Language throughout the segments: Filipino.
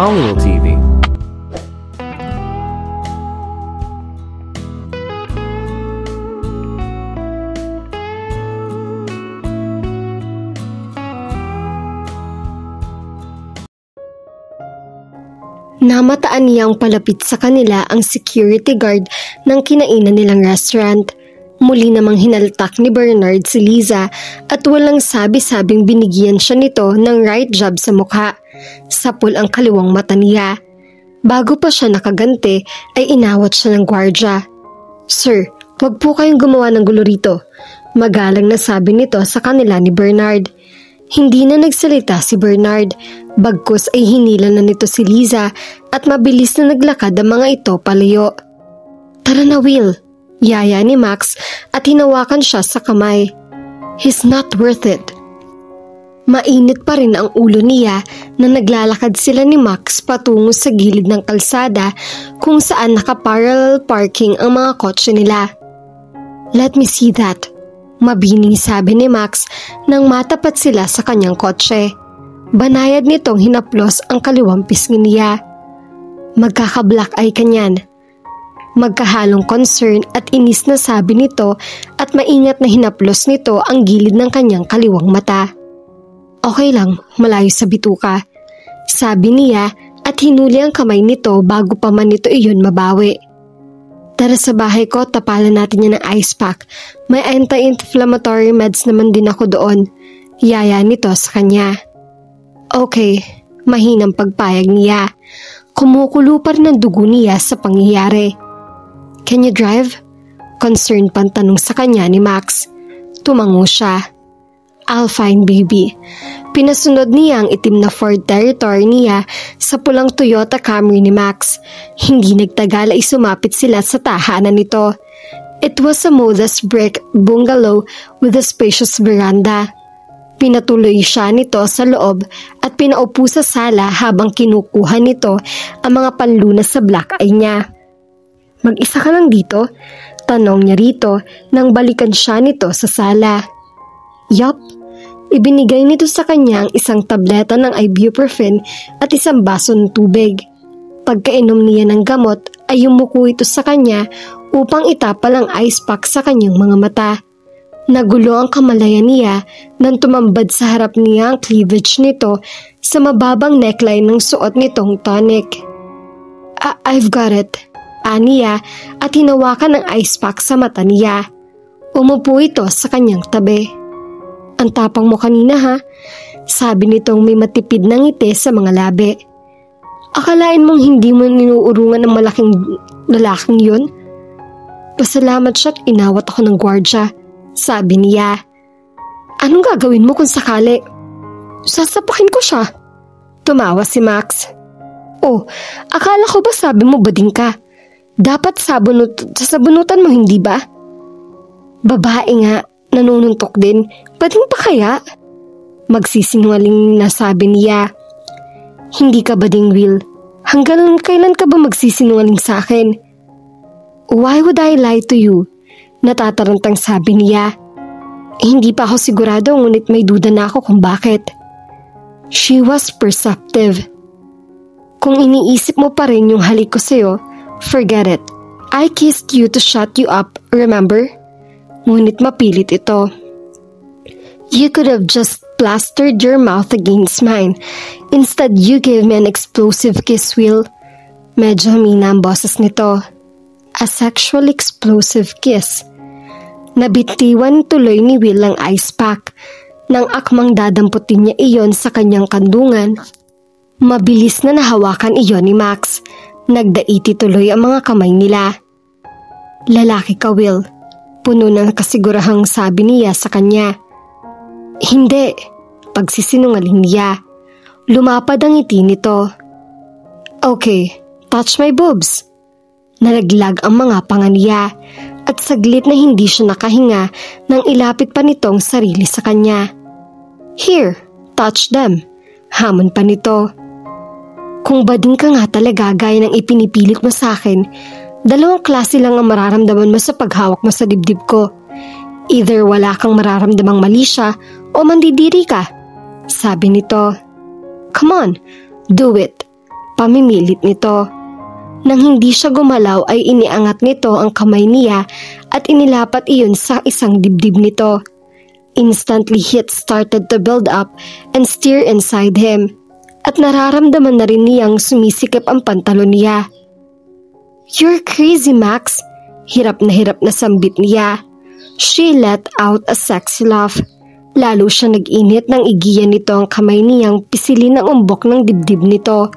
Hollywood TV. Namataan niyang palapit sa kanila ang security guard ng kinainan nilang restaurant. Muli namang hinaltak ni Bernard si Liza at walang sabi-sabing binigyan siya nito ng right jab sa mukha. Sapul ang kaliwang mata niya. Bago pa siya nakaganti ay inawat siya ng gwardya. "Sir, wag po kayong gumawa ng gulo rito," magalang na sabi nito sa kanila ni Bernard. Hindi na nagsalita si Bernard, bagkus ay hinila na nito si Liza at mabilis na naglakad ang mga ito palayo. "Tara na, Will," yaya ni Max at hinawakan siya sa kamay. "He's not worth it." Mainit pa rin ang ulo niya na naglalakad sila ni Max patungo sa gilid ng kalsada kung saan naka-parallel parking ang mga kotse nila. "Let me see that," mabining sabi ni Max nang matapat sila sa kanyang kotse. Banayad nitong hinaplos ang kaliwang pisngi niya. "Magkaka-black eye kanyan." Magkahalong concern at inis na sabi nito at maingat na hinaplos nito ang gilid ng kanyang kaliwang mata. "Okay lang, malayo sa bituka," sabi niya at hinuli ang kamay nito bago pa man nito iyon mabawi. "Tara sa bahay ko, tapalan natin yan ng ice pack. May anti-inflammatory meds naman din ako doon," yaya nito sa kanya. "Okay," mahinang pagpayag niya. Kumukulo pa rin ang dugo niya sa pangyayari. "Can you drive?" Concerned pang tanong sa kanya ni Max. Tumango siya. "I'll fine, baby." Pinasunod niya ang itim na Ford Territory niya sa pulang Toyota Camry ni Max. Hindi nagtagal ay sumapit sila sa tahanan nito. It was a modest brick bungalow with a spacious veranda. Pinatuloy siya nito sa loob at pinaupo sa sala habang kinukuha nito ang mga panlunas sa black eye niya. "Mag-isa ka lang dito?" tanong niya rito nang balikan siya nito sa sala. "Yup." Ibinigay nito sa kanya ang isang tableta ng ibuprofen at isang baso ng tubig. Pagkainom niya ng gamot ay yumuko ito sa kanya upang itapal ang ice pack sa kanyang mga mata. Nagulo ang kamalayan niya nang tumambad sa harap niya ang cleavage nito sa mababang neckline ng suot nitong tonic. I've got it," aniya at hinawakan ang ice pack sa mata niya. Umupo ito sa kanyang tabi. "Ang tapang mo kanina, ha?" sabi nitong may matipid na ngiti sa mga labi. "Akalain mong hindi mo ninuurungan ng malaking lalaking yun?" "Pasalamat siya at inawat ako ng gwardya," sabi niya. "Anong gagawin mo kung sakali?" "Sasapakin ko siya." Tumawa si Max. "Oh, akala ko ba sabi mo bading ka? Dapat sasabunutan mo, hindi ba?" "Babae nga, nanununtok din. Bading pa kaya?" Magsisinungaling na sabi niya. "Hindi ka bading, Will. Hanggang kailan ka ba magsisinungaling sa akin?" "Why would I lie to you?" natatarantang sabi niya. Hindi pa ako sigurado ngunit may duda na ako kung bakit. She was perceptive. "Kung iniisip mo pa rin yung halik ko sa'yo, forget it. I kissed you to shut you up, remember?" Ngunit mapilit ito. "You could have just plastered your mouth against mine. Instead, you gave me an explosive kiss, Will." Medyo humina ang boses nito. A sexual explosive kiss. Nabitiwan tuloy ni Will ang ice pack. Nang akmang dadamputin niya iyon sa kanyang kandungan, mabilis na nahawakan iyon ni Max. Nagdaiti tuloy ang mga kamay nila. "Lalaki ka, Will," puno ng kasigurahang sabi niya sa kanya. "Hindi," pagsisinungaling niya. Lumapad ang ngiti nito. "Okay, touch my boobs." Nalaglag ang mga panga niya at saglit na hindi siya nakahinga nang ilapit pa nitong sarili sa kanya. "Here, touch them," hamon pa nito. "Kung bading ka nga talaga gaya ng ipinipilit mo sa akin, dalawang klase lang ang mararamdaman mo sa paghawak mo sa dibdib ko. Either wala kang mararamdamang mali siya o mandidiri ka," sabi nito. "Come on, do it," pamimilit nito. Nang hindi siya gumalaw ay iniangat nito ang kamay niya at inilapat iyon sa isang dibdib nito. Instantly heat started to build up and stir inside him. At nararamdaman na rin niyang sumisikip ang pantalon niya. "You're crazy, Max," hirap na sambit niya. She let out a sexy laugh. Lalo siya nag-init nang igiyan nito ang kamay niyang pisilin ang umbok ng dibdib nito.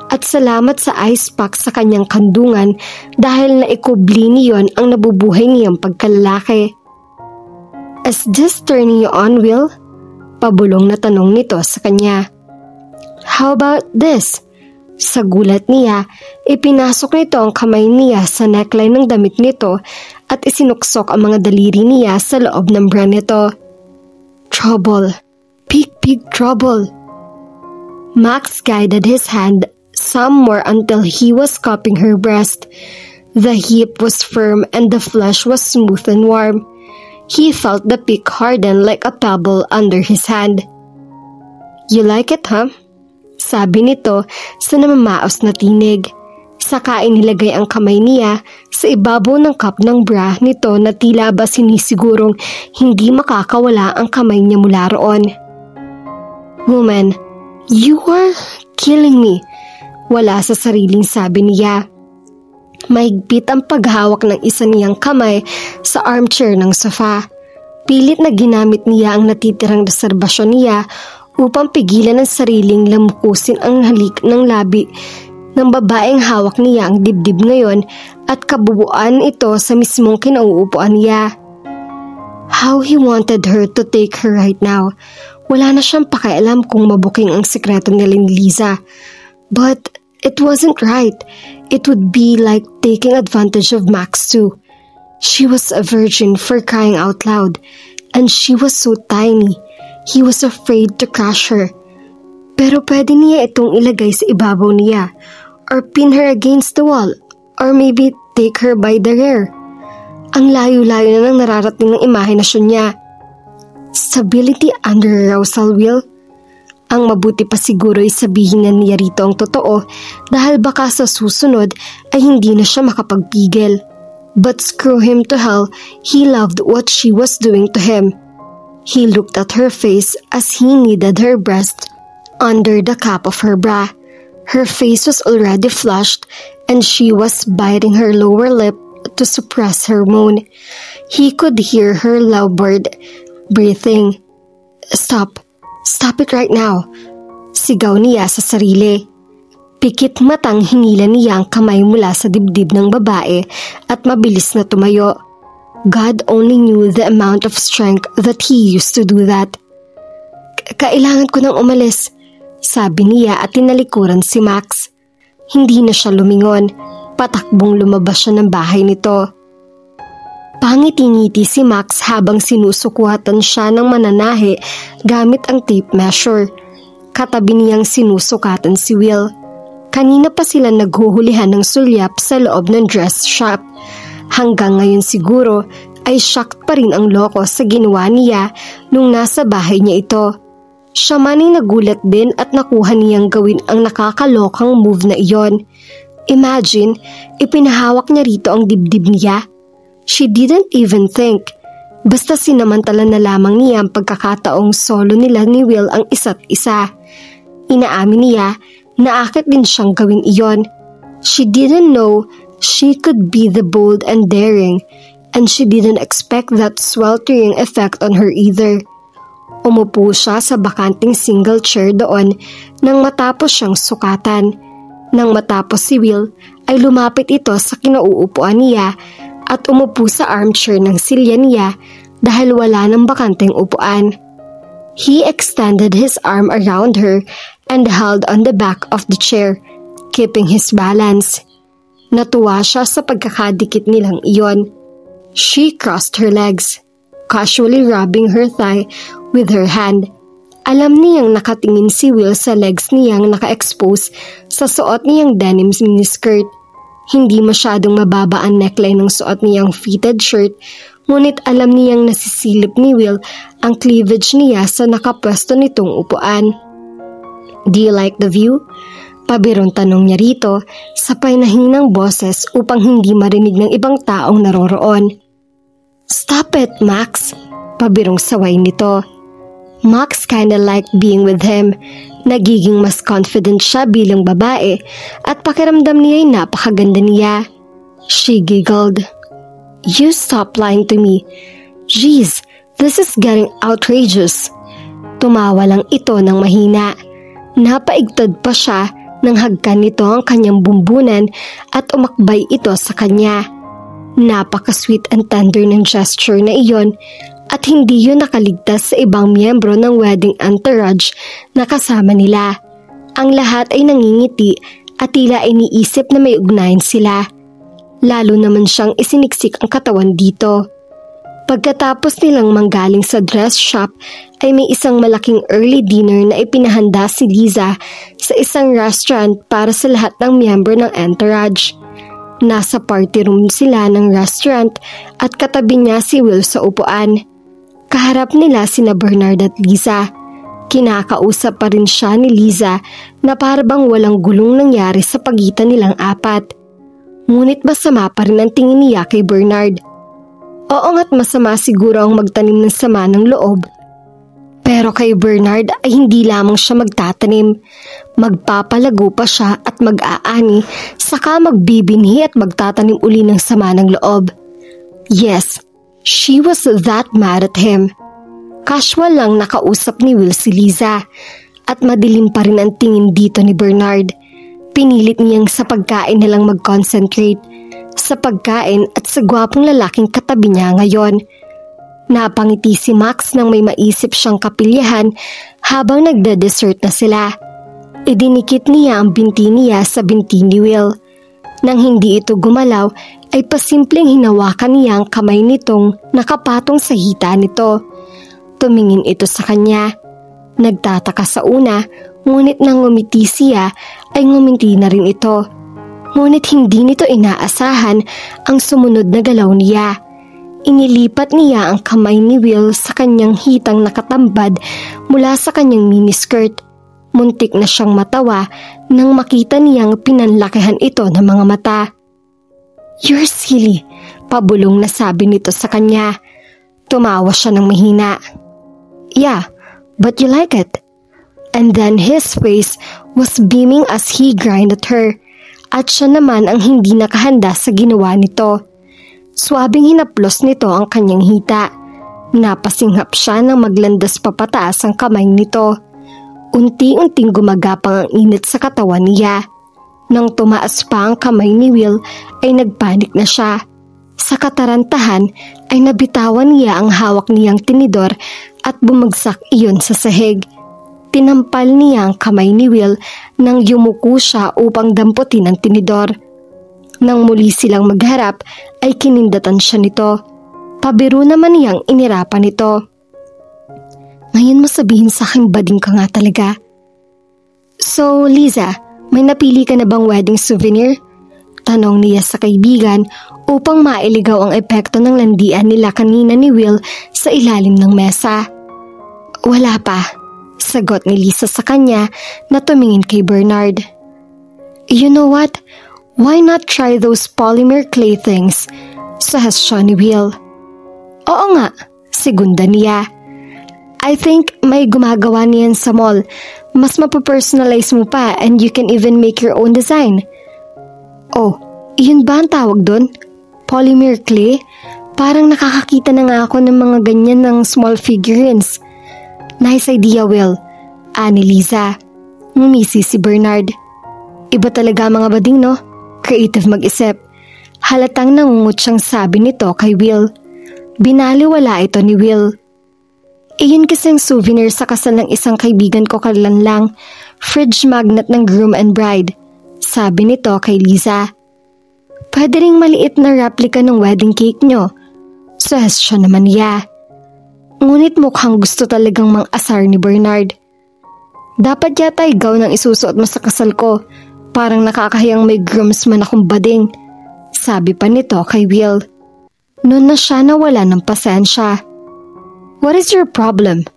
At salamat sa ice pack sa kanyang kandungan dahil naikubli niyon ang nabubuhay niyang pagkalalaki. "Is this turning you on, Will?" Pabulong na tanong nito sa kanya. "How about this?" Sa gulat niya, ipinasok nito ang kamay niya sa neckline ng damit nito at isinuksok ang mga daliri niya sa loob ng bra nito. "Trouble. Big trouble." Max guided his hand some more until he was cupping her breast. The hip was firm and the flesh was smooth and warm. He felt the peak harden like a pebble under his hand. "You like it, huh?" Sabi nito sa namamaos na tinig. Saka inilagay ang kamay niya sa ibabaw ng cup ng bra nito na tila ba sinisigurong hindi makakawala ang kamay niya mula roon. "Woman, you are killing me," wala sa sariling sabi niya. Mahigpit ang paghawak ng isa niyang kamay sa armchair ng sofa. Pilit na ginamit niya ang natitirang reserbasyon niya upang pigilan ang sariling lamukusin ang halik ng labi ng babaeng hawak niya ang dibdib ngayon at kabubuan ito sa mismong kinauupuan niya. How he wanted her to take her right now. Wala na siyang pakialam kung mabuking ang sekreto nila ni Liza. But it wasn't right. It would be like taking advantage of Max too. She was a virgin for crying out loud, and she was so tiny. He was afraid to crush her. Pero pwede niya itong ilagay sa ibabaw niya, or pin her against the wall, or maybe take her by the rear. Ang layo-layo na nang nararating ng imahinasyon niya. Stability under arousal, Will. Ang mabuti pa siguro ay sabihin na niya rito ang totoo dahil baka sa susunod ay hindi na siya makapagpigil. But screw him to hell, he loved what she was doing to him. He looked at her face as he kneaded her breast under the cap of her bra. Her face was already flushed and she was biting her lower lip to suppress her moan. He could hear her labored breathing. Stop it right now," sigaw niya sa sarili. Pikit matang hinila niya ang kamay mula sa dibdib ng babae at mabilis na tumayo. God only knew the amount of strength that he used to do that. Kailangan ko nang umalis," sabi niya at tinalikuran si Max. Hindi na siya lumingon. Patakbong lumabas siya ng bahay nito. Pangiti-ngiti si Max habang sinusukuhatan siya ng mananahe gamit ang tape measure. Katabi niyang sinusukatan si Will. Kanina pa sila naghuhulihan ng sulyap sa loob ng dress shop. Hanggang ngayon siguro ay shocked pa rin ang loko sa ginawa niya nung nasa bahay niya ito. Siya man ay nagulat din at nakuha niyang gawin ang nakakalokang move na iyon. Imagine, ipinahawak niya rito ang dibdib niya. She didn't even think. Basta sinamantala na lamang niya ang pagkakataong solo nila ni Will ang isa't isa. Inaamin niya na akit din siyang gawin iyon. She didn't know she could be the bold and daring, and she didn't expect that sweltering effect on her either. Umupo siya sa bakanting single chair doon nang matapos siyang sukatan. Nang matapos si Will ay lumapit ito sa kinauupuan niya at umupo sa armchair ng silya niya dahil wala ng bakanteng upuan. He extended his arm around her and held on the back of the chair, keeping his balance. Natuwa siya sa pagkakadikit nilang iyon. She crossed her legs, casually rubbing her thigh with her hand. Alam niyang nakatingin si Will sa legs niyang naka-expose sa suot niyang denim miniskirt. Hindi masyadong mababa ang neckline ng suot niyang fitted shirt, ngunit alam niyang nasisilip ni Will ang cleavage niya sa nakapwesto nitong upuan. "Do you like the view?" Pabirong tanong niya rito sa pahinahinang boses upang hindi marinig ng ibang taong naroroon. Stop it, Max! Pabirong saway nito. Max kinda liked being with him. Nagiging mas confident siya bilang babae at pakiramdam niya ay napakaganda niya. She giggled. You stop lying to me. Jeez, this is getting outrageous. Tumawa lang ito ng mahina. Napaigtad pa siya nang hagkan nito ang kanyang bumbunan at umakbay ito sa kanya. Napaka-sweet and tender ng gesture na iyon at hindi yun nakaligtas sa ibang miyembro ng wedding entourage na kasama nila. Ang lahat ay nangingiti at tila iniisip na may ugnayan sila. Lalo naman siyang isiniksik ang katawan dito. Pagkatapos nilang manggaling sa dress shop ay may isang malaking early dinner na ipinahanda si Liza sa isang restaurant para sa lahat ng miyembro ng entourage. Nasa party room sila ng restaurant at katabi niya si Will sa upuan. Kaharap nila sina Bernard at Liza. Kinakausap pa rin siya ni Liza na parabang walang gulong nangyari sa pagitan nilang apat. Ngunit masama pa rin ang tingin niya kay Bernard. Oo nga't masama siguro ang magtanim ng sama ng loob. Pero kay Bernard ay hindi lamang siya magtatanim. Magpapalago pa siya at mag-aani, saka magbibinhi at magtatanim uli ng sama ng loob. Yes, she was that mad at him. Casual lang nakausap ni Will si Liza at madilim pa rin ang tingin dito ni Bernard. Pinilit niyang sa pagkain nilang mag-concentrate. Sa pagkain at sa gwapong lalaking katabi niya ngayon. Napangiti si Max nang may maisip siyang kapilyahan habang nagde-dessert na sila. Idinikit niya ang binti niya sa binti ni Will. Nang hindi ito gumalaw ay pasimpleng hinawakan niya ang kamay nitong nakapatong sa hita nito. Tumingin ito sa kanya. Nagtataka sa una, ngunit nang ngumiti siya ay ngumiti na rin ito. Ngunit hindi nito inaasahan ang sumunod na galaw niya. Inilipat niya ang kamay ni Will sa kanyang hitang nakatambad mula sa kanyang miniskirt. Muntik na siyang matawa nang makita niyang pinanlakihan ito ng mga mata. You're silly, pabulong na sabi nito sa kanya. Tumawa siya ng mahina. Yeah, but you like it. And then his face was beaming as he grinned at her. At siya naman ang hindi nakahanda sa ginawa nito. Swabing hinaplos nito ang kanyang hita. Napasinghap siya nang maglandas papataas ang kamay nito. Unti-unting gumagapang ang init sa katawan niya. Nang tumaas pa ang kamay ni Will ay nagpanik na siya. Sa katarantahan ay nabitawan niya ang hawak niyang tinidor at bumagsak iyon sa sahig. Tinampal niya ang kamay ni Will nang yumuko siya upang damputin ang tinidor. Nang muli silang magharap ay kinindatan siya nito. Pabiro naman niyang inirapan nito. Ngayon mo sabihin sa akin bading ka nga talaga. So Liza, may napili ka na bang wedding souvenir? Tanong niya sa kaibigan upang mailigaw ang epekto ng landian nila kanina ni Will sa ilalim ng mesa. Wala pa. Sagot ni Liza sa kanya na tumingin kay Bernard. You know what? Why not try those polymer clay things? Suggestion ni Will. Oo nga, segunda niya. I think may gumagawa niyan sa mall. Mas mapapersonalize mo pa and you can even make your own design. Oh, iyon ba ang tawag doon? Polymer clay? Parang nakakakita na nga ako ng mga ganyan ng small figurines. Nice idea, Will. Ani Liza. Ngumisi si Bernard. Iba talaga mga bading, no? Creative mag-isip. Halatang nangungut siyang sabi nito kay Will. Binaliwala ito ni Will. Iyon kasing souvenir sa kasal ng isang kaibigan ko kailan lang. Fridge magnet ng groom and bride. Sabi nito kay Liza. Pwede ring maliit na replica ng wedding cake nyo. Suggestion naman niya. Ngunit mukhang gusto talagang mang-asar ni Bernard. Dapat yata ikaw nang isusuot mo sa kasal ko. Parang nakakahiyang may groomsman akong bading. Sabi pa nito kay Will. Noon na siya nawala ng pasensya. What is your problem?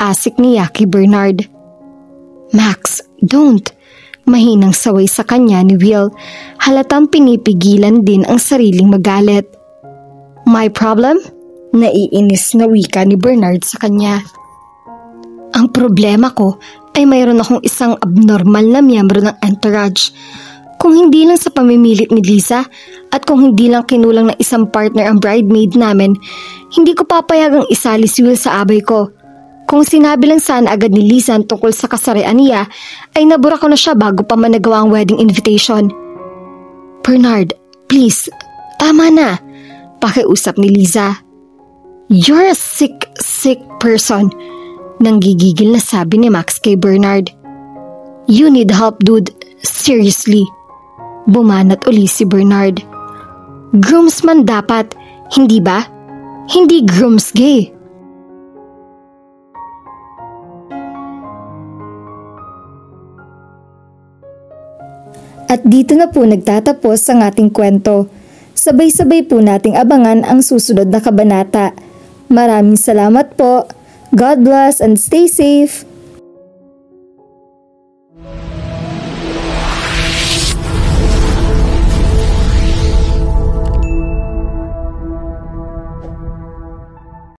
Asik niya kay Bernard. Max, don't. Mahinang saway sa kanya ni Will, halatang pinipigilan din ang sariling magalit. My problem? Naiinis na wika ni Bernard sa kanya. Ang problema ko ay mayroon akong isang abnormal na miyembro ng entourage. Kung hindi lang sa pamimilit ni Lisa at kung hindi lang kinulang ng isang partner ang bridemaid namin, hindi ko papayagang isali si Will sa abay ko. Kung sinabi lang sana agad ni Lisa tungkol sa kasarian niya, ay nabura ko na siya bago pa managawa ang wedding invitation. Bernard, please, tama na, pakiusap ni Lisa. You're a sick person, nanggigigil na sabi ni Max kay Bernard. You need help, dude, seriously. Bumanat uli si Bernard. Groomsman dapat, hindi ba? Hindi groomsgay. At dito na po nagtatapos ang ating kwento. Sabay-sabay po nating abangan ang susunod na kabanata. Maraming salamat po. God bless and stay safe.